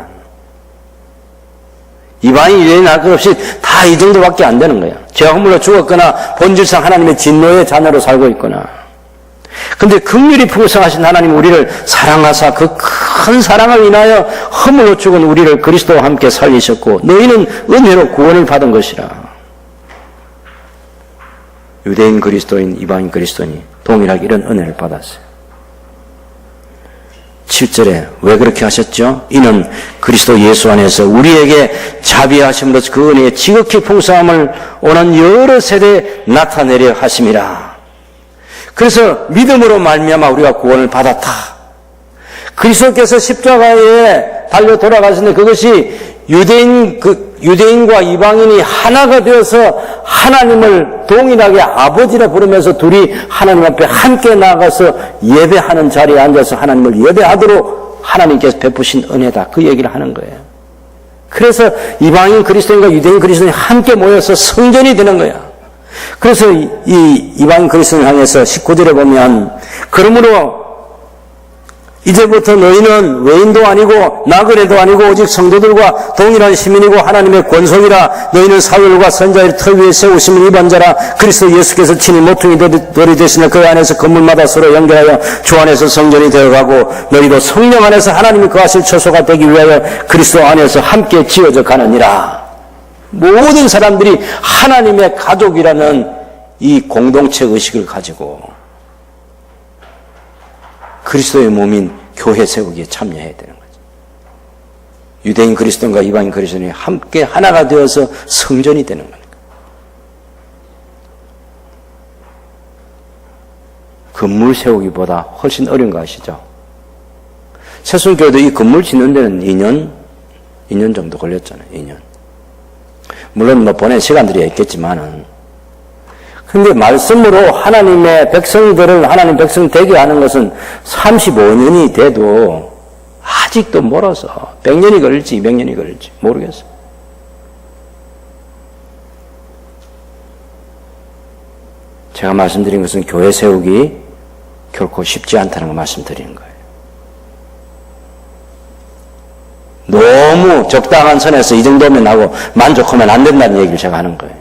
이방인 유대인 할 것 없이 다 이 정도밖에 안 되는 거야. 죄와 허물로 죽었거나 본질상 하나님의 진노의 자녀로 살고 있거나. 근데 긍휼이 풍성하신 하나님 우리를 사랑하사 그 큰 사랑을 인하여 허물로 죽은 우리를 그리스도와 함께 살리셨고 너희는 은혜로 구원을 받은 것이라. 유대인 그리스도인, 이방인 그리스도인이 동일하게 이런 은혜를 받았어요. 7절에 왜 그렇게 하셨죠? 이는 그리스도 예수 안에서 우리에게 자비하심으로써 그 은혜의 지극히 풍성함을 오는 여러 세대에 나타내려 하심이라. 그래서 믿음으로 말미암아 우리가 구원을 받았다. 그리스도께서 십자가에 달려 돌아가셨는데 그것이 유대인과 이방인이 하나가 되어서 하나님을 동일하게 아버지라 부르면서 둘이 하나님 앞에 함께 나가서 예배하는 자리에 앉아서 하나님을 예배하도록 하나님께서 베푸신 은혜다. 그 얘기를 하는 거예요. 그래서 이방인 그리스도인과 유대인 그리스도인이 함께 모여서 성전이 되는 거야. 그래서 이 이방인 그리스도인을 향해서 19절에 보면 그러므로 이제부터 너희는 외인도 아니고 나그네도 아니고 오직 성도들과 동일한 시민이고 하나님의 권속이라. 너희는 사울과 선자의 터 위에 세우심을 입은 자라. 그리스도 예수께서 친히 모퉁이 돌이 되시며 그 안에서 건물마다 서로 연결하여 주 안에서 성전이 되어가고 너희도 성령 안에서 하나님이 거하실 처소가 되기 위하여 그리스도 안에서 함께 지어져 가느니라. 모든 사람들이 하나님의 가족이라는 이 공동체 의식을 가지고 그리스도의 몸인 교회 세우기에 참여해야 되는 거죠. 유대인 그리스도인과 이방인 그리스도인이 함께 하나가 되어서 성전이 되는 거니까. 건물 세우기보다 훨씬 어려운 거 아시죠? 새순교회도 이 건물 짓는 데는 2년 정도 걸렸잖아요. 2년. 물론 보낸 시간들이 있겠지만은 근데 말씀으로 하나님의 백성들을 하나님 백성 되게 하는 것은 35년이 돼도 아직도 멀어서 100년이 걸릴지 200년이 걸릴지 모르겠어요. 제가 말씀드린 것은 교회 세우기 결코 쉽지 않다는 걸 말씀드리는 거예요. 너무 적당한 선에서 이 정도면 하고 만족하면 안 된다는 얘기를 제가 하는 거예요.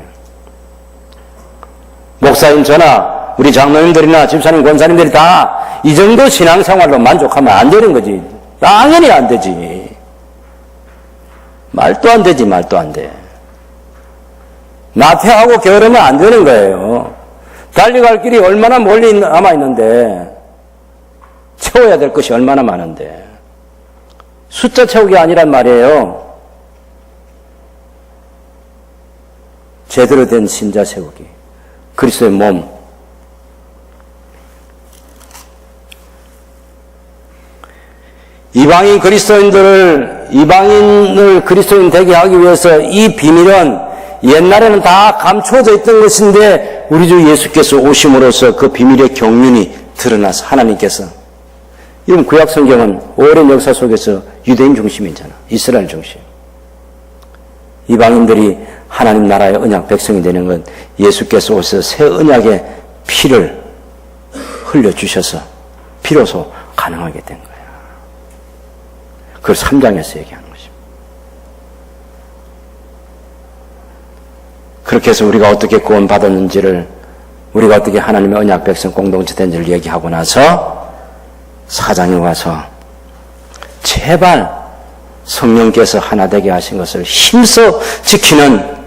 목사님 저나 우리 장로님들이나 집사님 권사님들이 다 이 정도 신앙생활로 만족하면 안 되는 거지. 당연히 안 되지. 말도 안 되지. 말도 안 돼. 나태하고 게으르면 안 되는 거예요. 달려갈 길이 얼마나 멀리 남아있는데 채워야 될 것이 얼마나 많은데 숫자 채우기 아니란 말이에요. 제대로 된 신자 세우기. 그리스도의 몸. 이방인을 그리스도인 되게 하기 위해서 이 비밀은 옛날에는 다 감추어져 있던 것인데 우리 주 예수께서 오심으로써 그 비밀의 경륜이 드러나서 하나님께서 이런 구약 성경은 오랜 역사 속에서 유대인 중심이잖아. 이스라엘 중심. 이방인들이 하나님 나라의 언약 백성이 되는 건 예수께서 오셔서 새 언약의 피를 흘려주셔서 비로소 가능하게 된 거예요. 그걸 3장에서 얘기하는 것입니다. 그렇게 해서 우리가 어떻게 구원받았는지를 우리가 어떻게 하나님의 언약 백성 공동체 된지를 얘기하고 나서 4장에 와서 제발 성령께서 하나 되게 하신 것을 힘써 지키는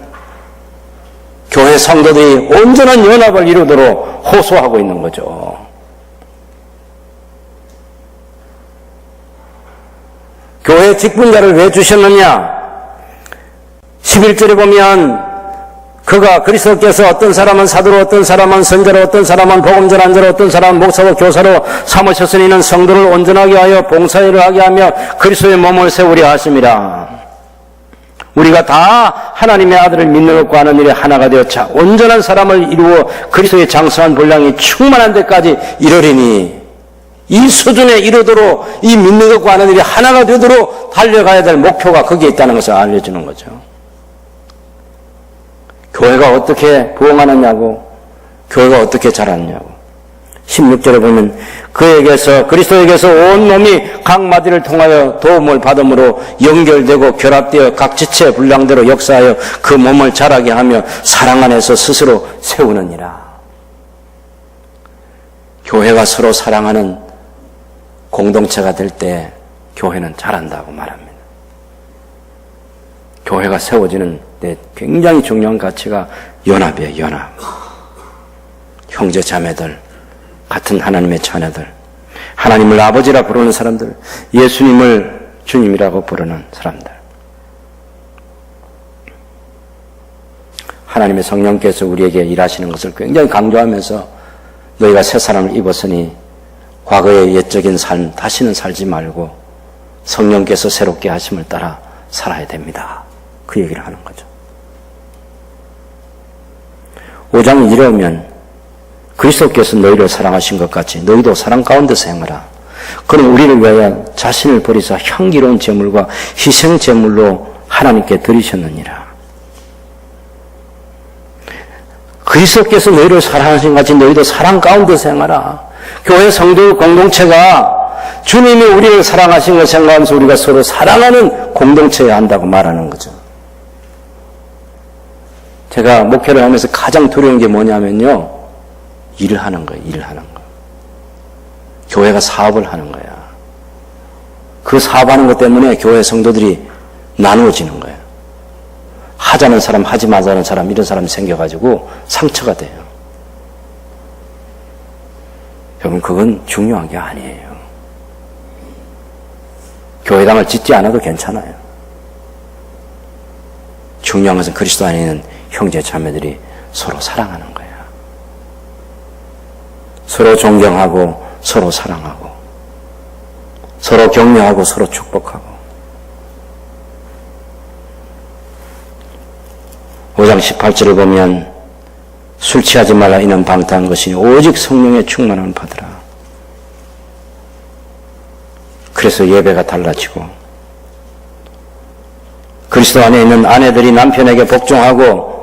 교회 성도들이 온전한 연합을 이루도록 호소하고 있는 거죠. 교회 직분자를 왜 주셨느냐? 11절에 보면 그가 그리스도께서 어떤 사람은 사도로, 어떤 사람은 선자로, 어떤 사람은 복음 전환자로, 어떤 사람은 목사로, 교사로 삼으셨으니 이는 성도를 온전하게 하여 봉사일을 하게 하며 그리스도의 몸을 세우려 하심이라. 우리가 다 하나님의 아들을 믿는 것과 하는 일에 하나가 되어 온전한 사람을 이루어 그리스도의 장성한 분량이 충만한 데까지 이르리니, 이 수준에 이르도록 이 믿는 것과 하는 일이 하나가 되도록 달려가야 될 목표가 거기에 있다는 것을 알려주는 거죠. 교회가 어떻게 부흥하느냐고, 교회가 어떻게 자랐냐고. 16절에 보면 그에게서, 그리스도에게서 온 몸이 각 마디를 통하여 도움을 받음으로 연결되고 결합되어 각 지체 분량대로 역사하여 그 몸을 자라게 하며 사랑 안에서 스스로 세우느니라. 교회가 서로 사랑하는 공동체가 될 때 교회는 자란다고 말합니다. 교회가 세워지는 데 굉장히 중요한 가치가 연합이에요, 연합. 형제 자매들, 같은 하나님의 자녀들, 하나님을 아버지라 부르는 사람들, 예수님을 주님이라고 부르는 사람들. 하나님의 성령께서 우리에게 일하시는 것을 굉장히 강조하면서 너희가 새 사람을 입었으니 과거의 옛적인 삶 다시는 살지 말고 성령께서 새롭게 하심을 따라 살아야 됩니다. 그 얘기를 하는 거죠. 5장 1에 오면 그리스도께서 너희를 사랑하신 것 같이 너희도 사랑 가운데서 행하라. 그는 우리를 위하여 자신을 버리사 향기로운 제물과 희생 제물로 하나님께 드리셨느니라. 그리스도께서 너희를 사랑하신 것 같이 너희도 사랑 가운데서 행하라. 교회 성도 공동체가 주님이 우리를 사랑하신 걸 생각하면서 우리가 서로 사랑하는 공동체여야 한다고 말하는 거죠. 제가 목회를 하면서 가장 두려운 게 뭐냐면요, 일을 하는 거예요. 일을 하는 거. 교회가 사업을 하는 거야. 그 사업하는 것 때문에 교회 성도들이 나누어지는 거예요. 하자는 사람, 하지 말자는 사람, 이런 사람이 생겨가지고 상처가 돼요. 여러분, 그건 중요한 게 아니에요. 교회당을 짓지 않아도 괜찮아요. 중요한 것은 그리스도 안에 있는 형제 자매들이 서로 사랑하는 거예요. 서로 존경하고 서로 사랑하고 서로 격려하고 서로 축복하고. 5장 18절을 보면 술 취하지 말라 이는 방탕한 것이니 오직 성령의 충만함을 받으라. 그래서 예배가 달라지고 그리스도 안에 있는 아내들이 남편에게 복종하고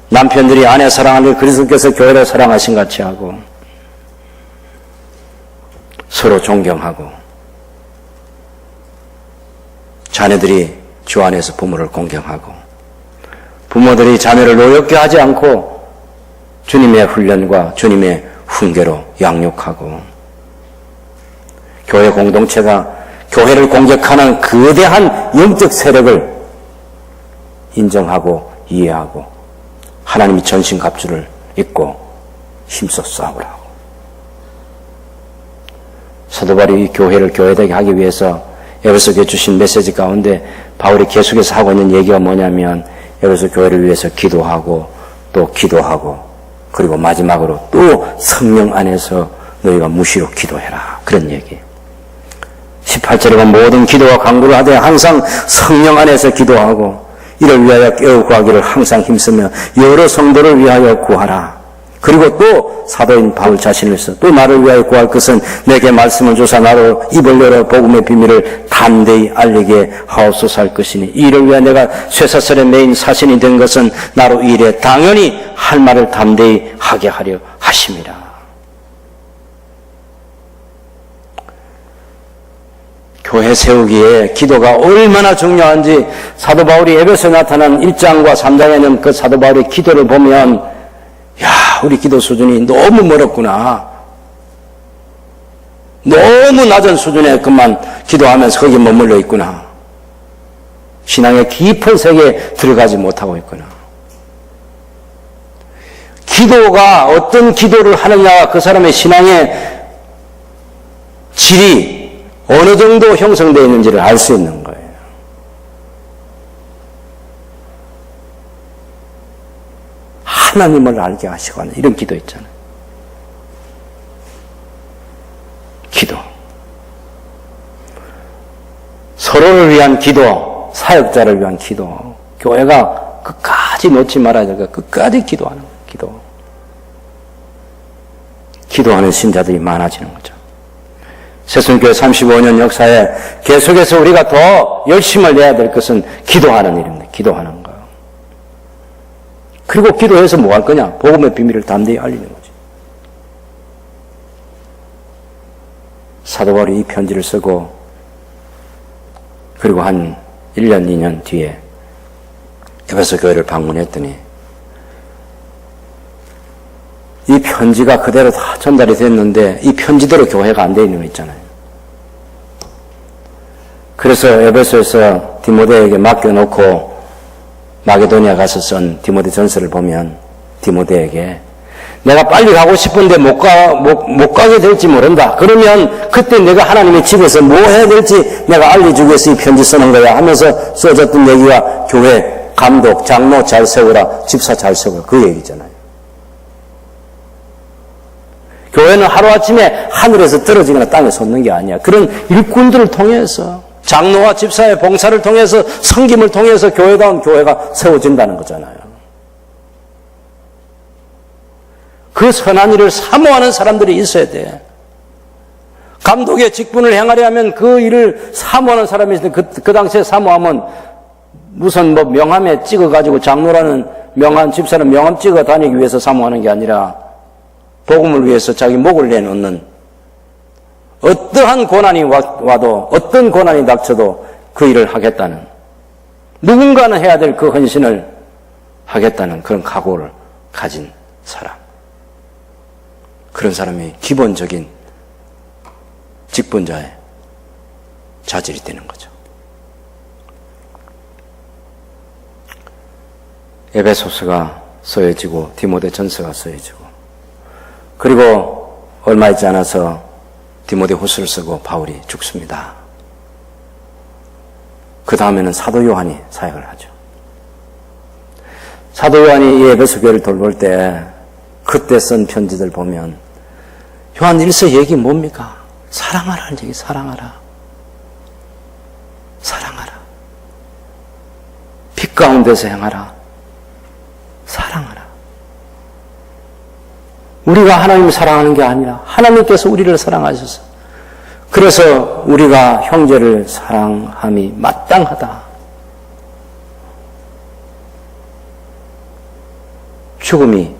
남편들이 아내 사랑하는 그리스도께서 교회를 사랑하신 같이 하고 서로 존경하고 자녀들이 주 안에서 부모를 공경하고 부모들이 자녀를 노엽게 하지 않고 주님의 훈련과 주님의 훈계로 양육하고 교회 공동체가 교회를 공격하는 거대한 영적 세력을 인정하고 이해하고 하나님이 전신갑주를 입고 힘써 싸우라고. 사도 바울이 이 교회를 교회되게 하기 위해서 에베소교에 주신 메시지 가운데 바울이 계속해서 하고 있는 얘기가 뭐냐면 에베소 교회를 위해서 기도하고 또 기도하고 그리고 마지막으로 또 성령 안에서 너희가 무시로 기도해라. 그런 얘기. 18절에 보면 모든 기도와 간구를 하되 항상 성령 안에서 기도하고 이를 위하여 깨어 구하기를 항상 힘쓰며 여러 성도를 위하여 구하라. 그리고 또 사도인 바울 자신에서 또 나를 위하여 구할 것은 내게 말씀을 주사 나로 입을 열어 복음의 비밀을 담대히 알리게 하옵소서 할 것이니 이를 위하여 내가 쇠사슬에 매인 사신이 된 것은 나로 이 일에 당연히 할 말을 담대히 하게 하려 하심이라. 교회 세우기에 기도가 얼마나 중요한지 사도 바울이 에베소에 나타난 1장과 3장에는 그 사도 바울의 기도를 보면 야, 우리 기도 수준이 너무 멀었구나. 너무 낮은 수준에 그만 기도하면서 거기 머물러 있구나. 신앙의 깊은 세계에 들어가지 못하고 있거나, 기도가 어떤 기도를 하느냐가 그 사람의 신앙의 질이 어느 정도 형성되어 있는지를 알 수 있는 거예요. 하나님을 알게 하시고 하는 이런 기도 있잖아요. 기도. 서로를 위한 기도, 사역자를 위한 기도. 교회가 끝까지 놓지 말아야 될 거, 끝까지 기도하는 거예요. 기도. 기도하는 신자들이 많아지는 거죠. 새순교회 35년 역사에 계속해서 우리가 더 열심을 내야 될 것은 기도하는 일입니다. 기도하는 거. 그리고 기도해서 뭐 할 거냐? 복음의 비밀을 담대히 알리는 거죠. 사도 바울이 이 편지를 쓰고 그리고 한 1년, 2년 뒤에 에베소 교회를 방문했더니 이 편지가 그대로 다 전달이 됐는데 이 편지대로 교회가 안 돼 있는 거 있잖아요. 그래서 에베소에서 디모데에게 맡겨놓고 마게도니아 가서 쓴 디모데 전서를 보면 디모데에게 내가 빨리 가고 싶은데 못 가게 될지 모른다. 그러면 그때 내가 하나님의 집에서 뭐 해야 될지 내가 알려주기 위해서 이 편지 쓰는 거야 하면서 써졌던 얘기가 교회 감독, 장로 잘 세우라, 집사 잘 세우라 그 얘기잖아요. 교회는 하루아침에 하늘에서 떨어지거나 땅에 솟는 게 아니야. 그런 일꾼들을 통해서 장로와 집사의 봉사를 통해서 섬김을 통해서 교회다운 교회가 세워진다는 거잖아요. 그 선한 일을 사모하는 사람들이 있어야 돼. 감독의 직분을 행하려 하면 그 일을 사모하는 사람이 있을 때 그 당시에 사모하면 무슨 뭐 명함에 찍어가지고 장로라는 명함, 집사는 명함 찍어 다니기 위해서 사모하는 게 아니라 복음을 위해서 자기 목을 내놓는 어떠한 고난이 와도 어떤 고난이 닥쳐도 그 일을 하겠다는 누군가는 해야 될 그 헌신을 하겠다는 그런 각오를 가진 사람. 그런 사람이 기본적인 직분자의 자질이 되는 거죠. 에베소서가 써여지고 디모데 전서가 써여지고 그리고 얼마 있지 않아서 디모데 후서를 쓰고 바울이 죽습니다. 그 다음에는 사도 요한이 사역을 하죠. 사도 요한이 이 에베소 교회를 돌볼 때 그때 쓴 편지들 보면 요한 1서 얘기 뭡니까? 사랑하라는 얘기, 사랑하라. 사랑하라. 빛 가운데서 행하라. 사랑하라. 우리가 하나님을 사랑하는 게 아니라 하나님께서 우리를 사랑하셔서 그래서 우리가 형제를 사랑함이 마땅하다. 죽음이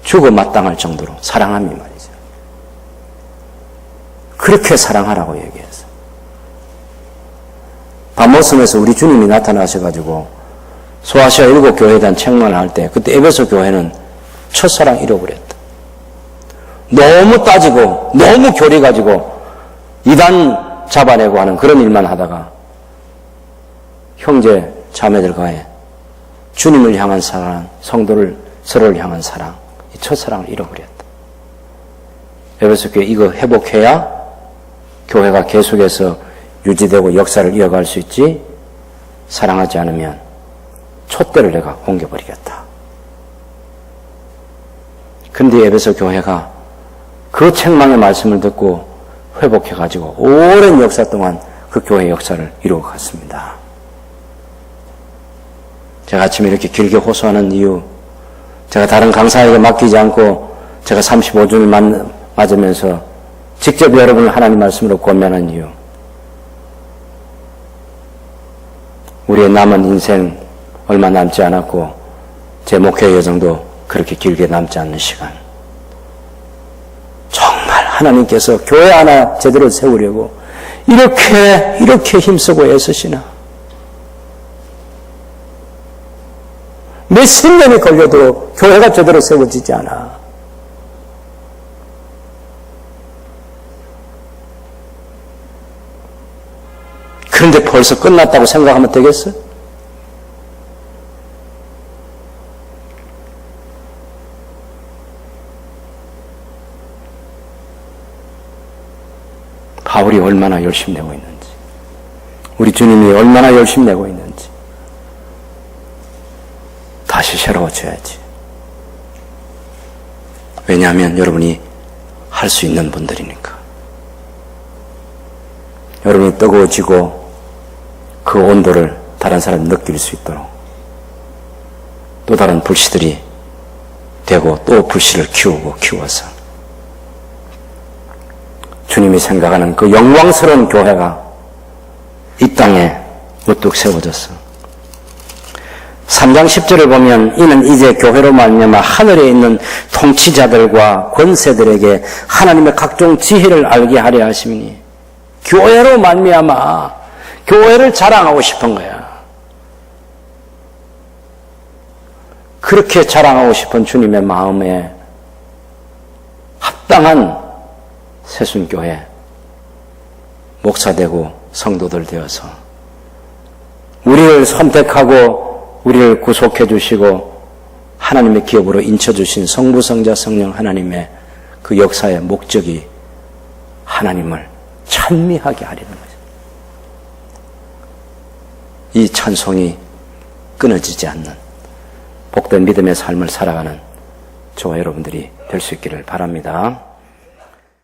죽어 마땅할 정도로 사랑함이 말이죠. 그렇게 사랑하라고 얘기해서 밤모섬에서 우리 주님이 나타나셔가지고 소아시아 7교회에 대한 책망을 할 때 그때 에베소 교회는 첫사랑 잃어버렸다. 너무 따지고 너무 교리 가지고 이단 잡아내고 하는 그런 일만 하다가 형제 자매들과의 주님을 향한 사랑, 성도를 서로를 향한 사랑, 이 첫사랑을 잃어버렸다. 에베소 교회 이거 회복해야 교회가 계속해서 유지되고 역사를 이어갈 수 있지. 사랑하지 않으면 촛대를 내가 옮겨버리겠다. 근데 에베소 교회가 그 책망의 말씀을 듣고 회복해가지고 오랜 역사 동안 그 교회의 역사를 이루어 갔습니다. 제가 아침에 이렇게 길게 호소하는 이유, 제가 다른 강사에게 맡기지 않고 제가 35주를 맞으면서 직접 여러분을 하나님 말씀으로 권면한 이유, 우리의 남은 인생 얼마 남지 않았고 제 목회 여정도 그렇게 길게 남지 않는 시간, 정말 하나님께서 교회 하나 제대로 세우려고 이렇게 힘쓰고 애쓰시나? 몇십 년이 걸려도 교회가 제대로 세워지지 않아. 그 그런데 벌써 끝났다고 생각하면 되겠어요? 바울이 얼마나 열심히 내고 있는지, 우리 주님이 얼마나 열심히 내고 있는지 다시 새로워져야지. 왜냐하면 여러분이 할 수 있는 분들이니까. 여러분이 뜨거워지고 그 온도를 다른 사람이 느낄 수 있도록 또 다른 불씨들이 되고 또 불씨를 키워서 주님이 생각하는 그 영광스러운 교회가 이 땅에 우뚝 세워졌어. 3장 10절을 보면 이는 이제 교회로 말미암아 하늘에 있는 통치자들과 권세들에게 하나님의 각종 지혜를 알게 하려 하심이니, 교회로 말미암아 교회를 자랑하고 싶은 거야. 그렇게 자랑하고 싶은 주님의 마음에 합당한 새순교회 목사되고 성도들 되어서 우리를 선택하고 우리를 구속해 주시고 하나님의 기업으로 인쳐주신 성부, 성자, 성령 하나님의 그 역사의 목적이 하나님을 찬미하게 하려는 거죠. 이 찬송이 끊어지지 않는 복된 믿음의 삶을 살아가는 저와 여러분들이 될 수 있기를 바랍니다.